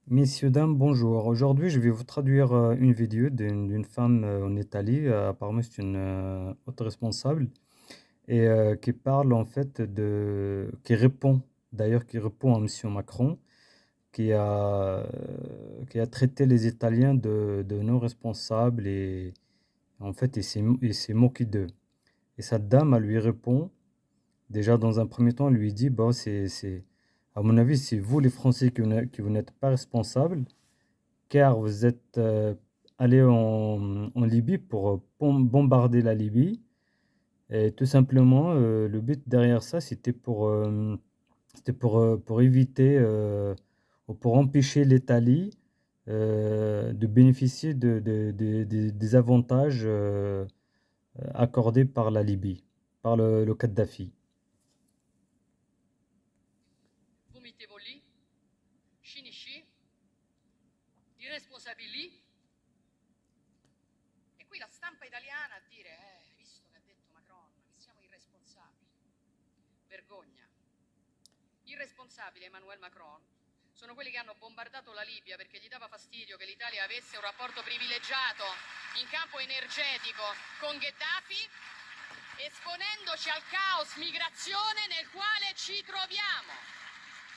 Messieurs, dames, bonjour. Aujourd'hui, je vais vous traduire une vidéo d'une femme en Italie. Apparemment, c'est une haute responsable et qui parle en fait qui répond, d'ailleurs, qui répond à Monsieur Macron, qui a traité les Italiens de non responsables et en fait, il s'est moqué d'eux. Et cette dame, elle lui répond. Déjà, dans un premier temps, elle lui dit, bon, à mon avis, c'est vous les Français qui vous n'êtes pas responsables car vous êtes allé en Libye pour bombarder la Libye. Et tout simplement, le but derrière ça, c'était pour éviter ou pour empêcher l'Italie de bénéficier des avantages accordés par la Libye, par le Kadhafi. Vomitevoli, Shinichi, i responsabili. E qui la stampa italiana a dire, visto che ha detto Macron, che siamo irresponsabili. Vergogna. Irresponsabili Emmanuel Macron sono quelli che hanno bombardato la Libia perché gli dava fastidio che l'Italia avesse un rapporto privilegiato in campo energetico con Gheddafi, esponendoci al caos migrazione nel quale ci troviamo.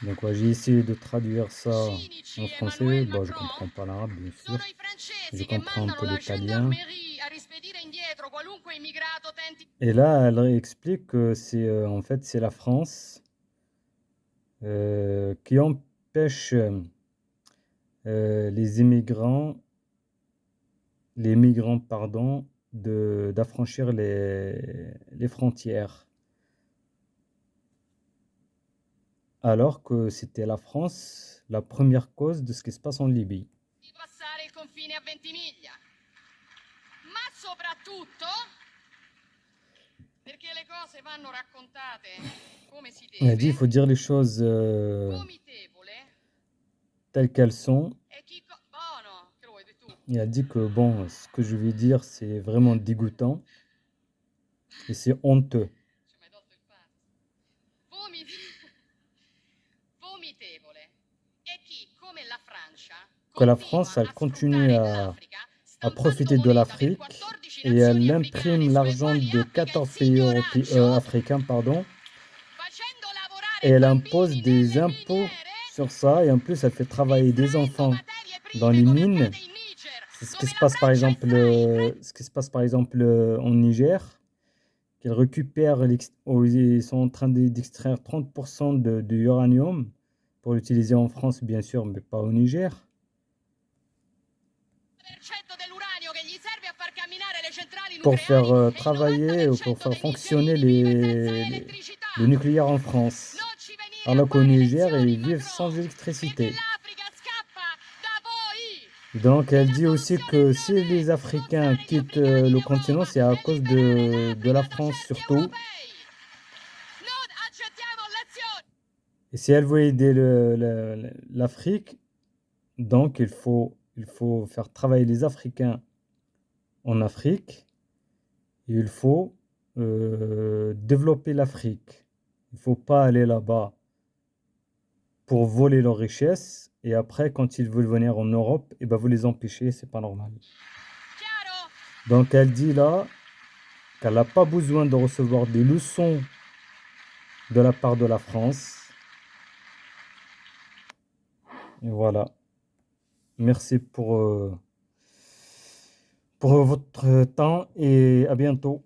Donc, ouais, j'ai essayé de traduire ça en Cinici français. Emmanuel Bon, je Macron comprends pas l'arabe, bien sûr. sono i Je francesi che comprends un mandano peu la l'italien. gendarmerie a rispedire indietro qualunque immigrato tenti. Et là, elle explique que en fait, c'est la France qui empêche les migrants, pardon, d'affranchir les frontières. Alors que c'était la France la première cause de ce qui se passe en Libye. Di passare il confine a Ventimiglia. Ma soprattutto perché le cose vanno raccontate come si Elle dit il deve. faut dire les choses Vomitevole telles qu'elles sont. e chi buono, che lo vuoi tu? Et elle dit que bon, ce que je vais dire, c'est vraiment dégoûtant et c'est honteux. Ci hai mai tolto il pane? Vomiti... Vomitevole e chi, come la Francia, Que la continua France, elle a continue sfruttare l'Africa à stampando profiter de moneta per l'Afrique 14 et elle nazioni africane imprime sulle l'argent quali de applica il 14 pays signoraggio, africains, pardon, facendo et lavorare elle impose bambini des nelle impôts miniere, sur ça, et en plus elle fait travailler des estraendo enfants materie dans prime les come mines. accade in Niger, C'est ce qui dove se la passe par Francia exemple, estrae en Niger, qu'elle récupère, ils sont en train d'extraire 30% de uranium pour l'utiliser en France, bien sûr, mais pas au Niger. dell'uranio che gli serve a far camminare le centrali Pour faire nucleari e il travailler ou pour 90% faire dei fonctionner nigeriani vive senza elettricità. le nucléaire en France. Non ci venire a Alors qu'au fare Niger, lezioni, ils vivent Macron, sans perché électricité. l'Africa scappa da voi. Donc E elle la dit aussi soluzione que non si è les Africains smontare gli quittent africani in le continent, Europa c'est à e cause liberare de la l'Africa da France certi surtout. europei. Non accettiamo lezioni. Et si elle veut aider l'Afrique, donc il faut faire travailler les Africains en Afrique. Et il faut développer l'Afrique. Il ne faut pas aller là-bas pour voler leurs richesses et après, quand ils veulent venir en Europe, eh ben, vous les empêchez, c'est pas normal. Chiaro? Donc elle dit là qu'elle n'a pas besoin de recevoir des leçons de la part de la France. Et voilà. Merci pour votre temps et à bientôt.